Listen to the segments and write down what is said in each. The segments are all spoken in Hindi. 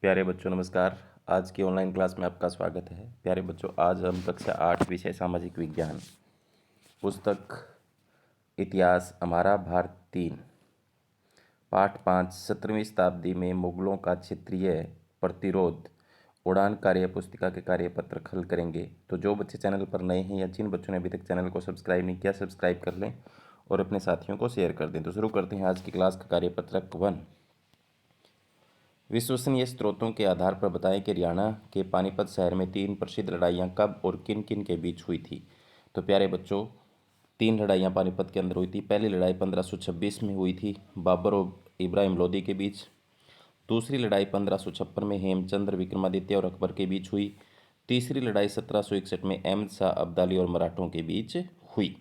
प्यारे बच्चों नमस्कार। आज की ऑनलाइन क्लास में आपका स्वागत है। प्यारे बच्चों, आज हम कक्षा 8 विषय सामाजिक विज्ञान पुस्तक इतिहास हमारा भारत 3 पाठ 5 17वीं शताब्दी में मुगलों का क्षेत्रीय प्रतिरोध उड़ान कार्य पुस्तिका के कार्यपत्र हल करेंगे। तो जो बच्चे चैनल पर नए हैं या जिन बच्चों ने अभी तक चैनल को सब्सक्राइब नहीं किया, सब्सक्राइब कर लें और अपने साथियों को शेयर कर दें। तो शुरू करते हैं आज की क्लास का कार्यपत्रक 1। विश्वसनीय स्रोतों के आधार पर बताएं कि हरियाणा के पानीपत शहर में 3 प्रसिद्ध लड़ाइयाँ कब और किन किन के बीच हुई थी। तो प्यारे बच्चों, 3 लड़ाइयाँ पानीपत के अंदर हुई थी। पहली लड़ाई 1526 में हुई थी, बाबर और इब्राहिम लोदी के बीच। दूसरी लड़ाई 1556 में हेमचंद्र विक्रमादित्य और अकबर के बीच हुई। तीसरी लड़ाई 1761 में अहमद शाह अब्दाली और मराठों के बीच हुई।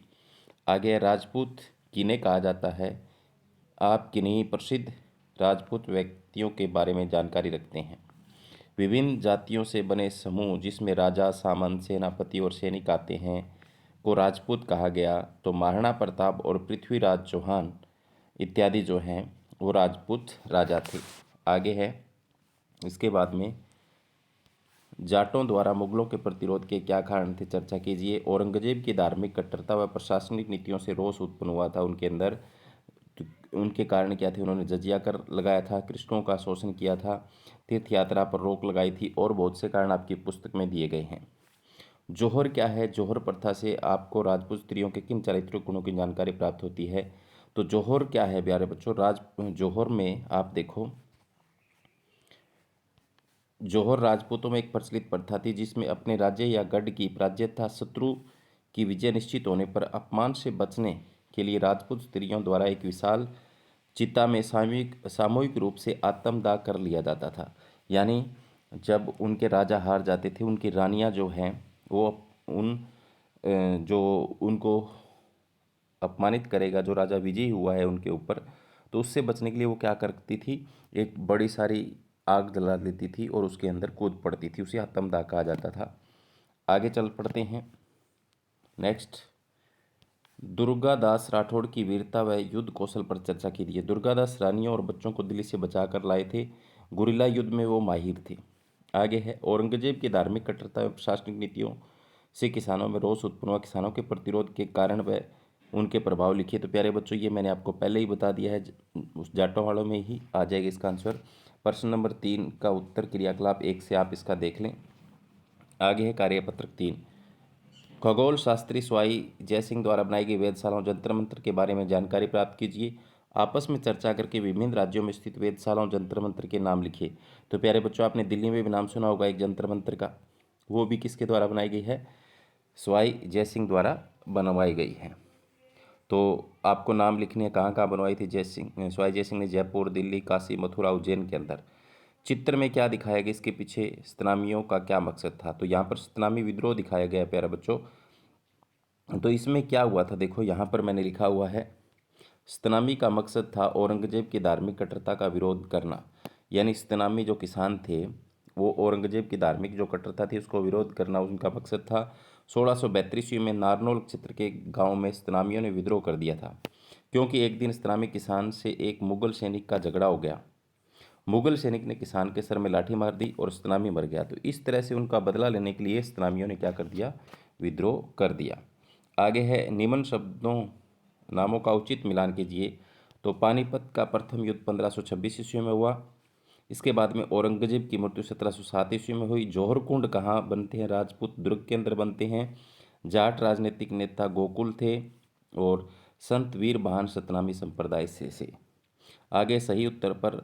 आगे राजपूत किन्हें कहा जाता है। आप किन्हीं प्रसिद्ध राजपूत व्यक्तियों के बारे में जानकारी रखते हैं। विभिन्न जातियों से बने समूह जिसमें राजा, सामंत, सेनापति और सैनिक आते हैं को राजपूत कहा गया। तो महाराणा प्रताप और पृथ्वीराज चौहान इत्यादि जो हैं वो राजपूत राजा थे। आगे है इसके बाद में जाटों द्वारा मुगलों के प्रतिरोध के क्या कारण थे, चर्चा कीजिए। औरंगजेब की धार्मिक कट्टरता व प्रशासनिक नीतियों से रोष उत्पन्न हुआ था उनके अंदर। तो उनके कारण क्या थे, उन्होंने जजिया कर लगाया था, कृष्णों का शोषण किया था, तीर्थ यात्रा पर रोक लगाई थी और बहुत से कारण आपकी पुस्तक में दिए गए हैं। जौहर क्या है, जौहर प्रथा से आपको राजपूत स्त्रियों के किन चारित्रिक गुणों की जानकारी प्राप्त होती है। तो जौहर क्या है प्यारे बच्चों, जौहर में आप देखो, जौहर राजपूतों में एक प्रचलित प्रथा थी जिसमें अपने राज्य या गढ़ की पराजयता शत्रु की विजय निश्चित होने पर अपमान से बचने के लिए राजपूत स्त्रियों द्वारा एक विशाल चिता में सामूहिक रूप से आत्मदाह कर लिया जाता था। यानी जब उनके राजा हार जाते थे, उनकी रानियां जो हैं वो जो उनको अपमानित करेगा, जो राजा विजयी हुआ है उनके ऊपर, तो उससे बचने के लिए वो क्या करती थी, एक बड़ी सारी आग जला लेती थी और उसके अंदर कूद पड़ती थी। उसे आत्मदाह कहा जाता था। आगे चल पड़ते हैं। नेक्स्ट, दुर्गादास राठौड़ की वीरता व युद्ध कौशल पर चर्चा कीजिए। दुर्गादास रानियों और बच्चों को दिल्ली से बचाकर लाए थे। गुरिल्ला युद्ध में वो माहिर थे। आगे है औरंगजेब की धार्मिक कट्टरता व प्रशासनिक नीतियों से किसानों में रोष उत्पन्न हुआ। किसानों के प्रतिरोध के कारण व उनके प्रभाव लिखिए। तो प्यारे बच्चों, ये मैंने आपको पहले ही बता दिया है, उस जाटों वालों में ही आ जाएगा इसका आंसर। प्रश्न नंबर 3 का उत्तर क्रियाकलाप 1 से आप इसका देख लें। आगे है कार्यपत्रक 3। खगोल शास्त्री स्वाई जयसिंह द्वारा बनाई गई वेधशालाओं जंतर मंत्र के बारे में जानकारी प्राप्त कीजिए। आपस में चर्चा करके विभिन्न राज्यों में स्थित वेधशालाओं जंतर मंत्र के नाम लिखिए। तो प्यारे बच्चों, आपने दिल्ली में भी नाम सुना होगा एक जंतर मंत्र का, वो भी किसके द्वारा बनाई गई है, स्वाई जयसिंह द्वारा बनवाई गई है। तो आपको नाम लिखने कहाँ कहाँ बनवाई थी स्वाई जयसिंह ने, जयपुर, दिल्ली, काशी, मथुरा, उज्जैन के अंदर। चित्र में क्या दिखाया गया, इसके पीछे सतनामियों का क्या मकसद था। तो यहाँ पर सतनामी विद्रोह दिखाया गया प्यारा बच्चों। तो इसमें क्या हुआ था, देखो यहाँ पर मैंने लिखा हुआ है, सतनामी का मकसद था औरंगजेब की धार्मिक कट्टरता का विरोध करना। यानी सतनामी जो किसान थे वो औरंगजेब की धार्मिक जो कट्टरता थी उसको विरोध करना उनका मकसद था। 1632 ईस्वी में नारनौल क्षेत्र के गांव में सतनामियों ने विद्रोह कर दिया था, क्योंकि एक दिन सतनामी किसान से एक मुगल सैनिक का झगड़ा हो गया। मुगल सैनिक ने किसान के सर में लाठी मार दी और सतनामी मर गया। तो इस तरह से उनका बदला लेने के लिए सतनामियों ने क्या कर दिया, विद्रोह कर दिया। आगे है निम्न शब्दों नामों का उचित मिलान कीजिए। तो पानीपत का प्रथम युद्ध 1526 ईस्वी में हुआ। इसके बाद में औरंगजेब की मृत्यु 1707 ईस्वी में हुई। जौहर कुंड कहाँ बनते हैं, राजपूत दुर्ग के अंदर बनते हैं। जाट राजनीतिक नेता गोकुल थे और संत वीर बहान सतनामी संप्रदाय से। आगे सही उत्तर पर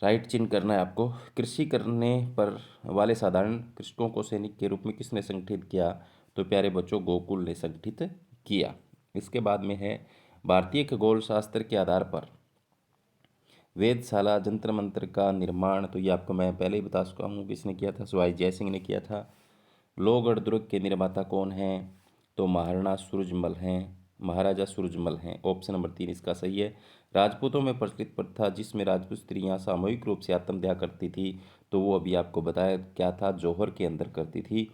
राइट चिन्ह करना है आपको। कृषि करने पर वाले साधारण कृषकों को सैनिक के रूप में किसने संगठित किया। तो प्यारे बच्चों, गोकुल ने संगठित किया। इसके बाद में है भारतीय खगोल शास्त्र के आधार पर वेधशाला जंतर मंत्र का निर्माण। तो ये आपको मैं पहले ही बता चुका हूँ किसने किया था, स्वाई जयसिंह ने किया था। लोहगढ़ दुर्ग के निर्माता कौन हैं। तो महाराजा सूरजमल हैं। ऑप्शन नंबर 3 इसका सही है। राजपूतों में प्रचलित प्रथा जिसमें राजपूत स्त्रियां सामूहिक रूप से आत्महत्या करती थी, तो वो अभी आपको बताया क्या था, जौहर के अंदर करती थी।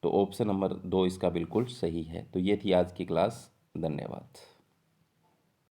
तो ऑप्शन नंबर 2 इसका बिल्कुल सही है। तो ये थी आज की क्लास। धन्यवाद।